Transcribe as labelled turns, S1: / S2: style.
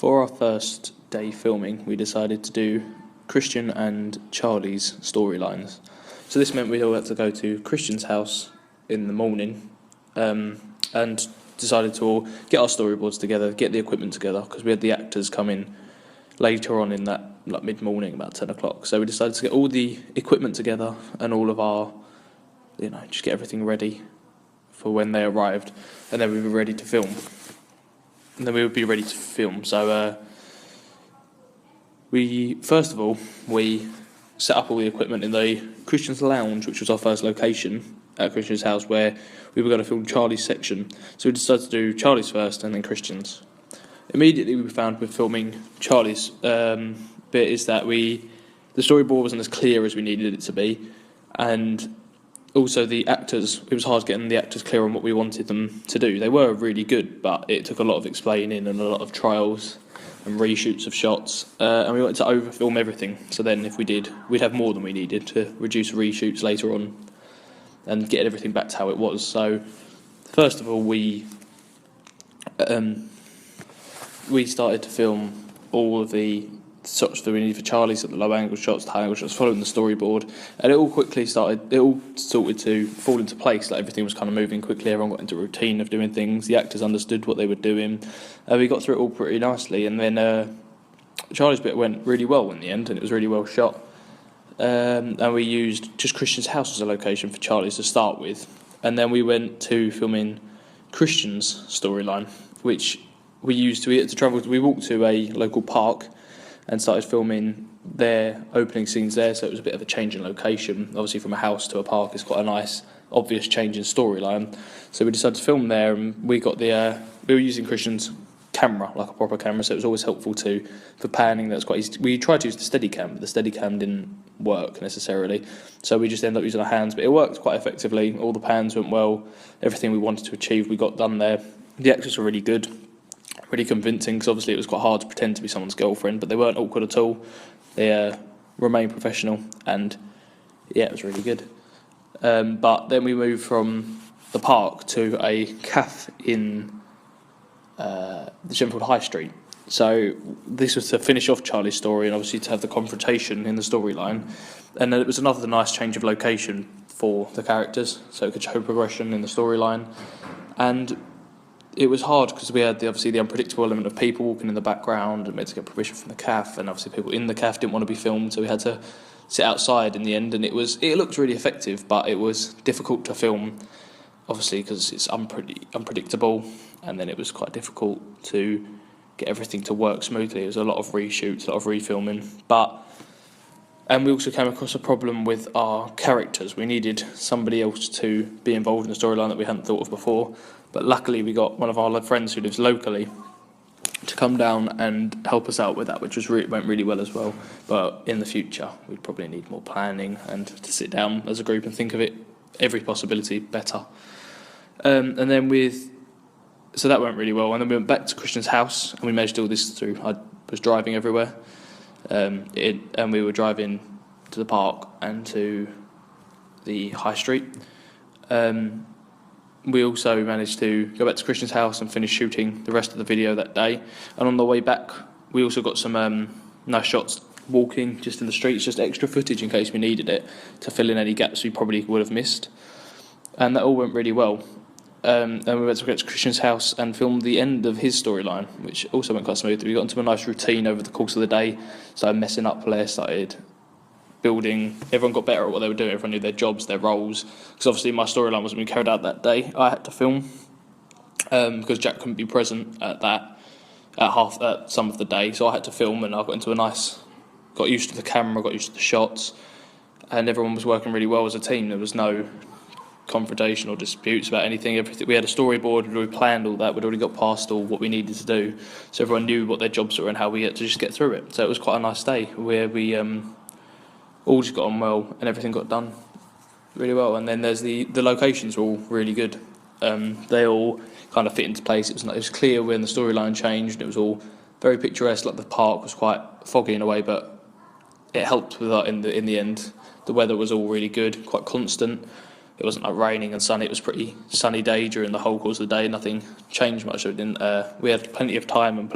S1: For our first day filming, we decided to do Christian and Charlie's storylines. So this meant we all had to go to Christian's house in the morning and decided to all get our storyboards together, get the equipment together, because we had the actors come in later on in that, like mid-morning, about 10 o'clock. So we decided to get all the equipment together and all of our, just get everything ready for when they arrived, and then we were ready to film. And then we would be ready to film. So we set up all the equipment in the Christian's lounge, which was our first location at Christian's house, where we were going to film Charlie's section. So we decided to do Charlie's first and then Christian's. Immediately we found with filming Charlie's bit is that the storyboard wasn't as clear as we needed it to be, and also the actors, it was hard getting the actors clear on what we wanted them to do. They were really good, but it took a lot of explaining and a lot of trials and reshoots of shots, and we wanted to overfilm everything, so then if we did, we'd have more than we needed to reduce reshoots later on and get everything back to how it was. So first of all, we started to film all of the shots that we needed for Charlie, so the low angle shots, the high angle shots, following the storyboard, and it all started to fall into place. Like everything was kind of moving quickly, everyone got into a routine of doing things, the actors understood what they were doing, we got through it all pretty nicely, and then Charlie's bit went really well in the end, and it was really well shot, and we used just Christian's house as a location for Charlie's to start with, and then we went to filming Christian's storyline, which we walked to a local park and started filming their opening scenes there, so it was a bit of a change in location. Obviously from a house to a park is quite a nice, obvious change in storyline. So we decided to film there, and we were using Christian's camera, like a proper camera, so it was always helpful for panning. That's quite easy. We tried to use the Steadicam, but the Steadicam didn't work necessarily, so we just ended up using our hands, but it worked quite effectively. All the pans went well, everything we wanted to achieve we got done there. The actors were really good, really convincing, because obviously it was quite hard to pretend to be someone's girlfriend, but they weren't awkward at all. They remained professional, and yeah, it was really good. But then we moved from the park to a cafe in the Shenfield High Street. So this was to finish off Charlie's story and obviously to have the confrontation in the storyline, and then it was another nice change of location for the characters, so it could show progression in the storyline. And it was hard because we had the unpredictable element of people walking in the background, and we had to get permission from the CAF, and obviously people in the CAF didn't want to be filmed, so we had to sit outside in the end, and it looked really effective, but it was difficult to film, obviously, because it's unpredictable, and then it was quite difficult to get everything to work smoothly. It was a lot of reshoots, a lot of refilming, and we also came across a problem with our characters. We needed somebody else to be involved in the storyline that we hadn't thought of before, but luckily we got one of our friends who lives locally to come down and help us out with that, which went really well as well. But in the future, we'd probably need more planning and to sit down as a group and think of every possibility better. And then so that went really well. And then we went back to Christian's house, and we managed all this through. I was driving everywhere, and we were driving to the park and to the high street. We also managed to go back to Christian's house and finish shooting the rest of the video that day. And on the way back, we also got some nice shots walking just in the streets, just extra footage in case we needed it to fill in any gaps we probably would have missed. And that all went really well. And we went to Christian's house and filmed the end of his storyline, which also went quite smoothly. We got into a nice routine over the course of the day, started messing up less, started building. Everyone got better at what they were doing. Everyone knew their jobs, their roles, because obviously my storyline wasn't being carried out that day. I had to film because Jack couldn't be present at some of the day, so I had to film, and I got used to the camera, got used to the shots, and everyone was working really well as a team. There was no confrontation or disputes about anything. Everything, we had a storyboard, we planned all that, we'd already got past all what we needed to do, so everyone knew what their jobs were and how we had to just get through it. So it was quite a nice day where we all just got on well and everything got done really well. And then there's the locations were all really good. They all kind of fit into place. It was clear when the storyline changed. It was all very picturesque. Like the park was quite foggy in a way, but it helped with that in the end. The weather was all really good, quite constant. It wasn't like raining and sunny. It was pretty sunny day during the whole course of the day. Nothing changed much. So we had plenty of time and plenty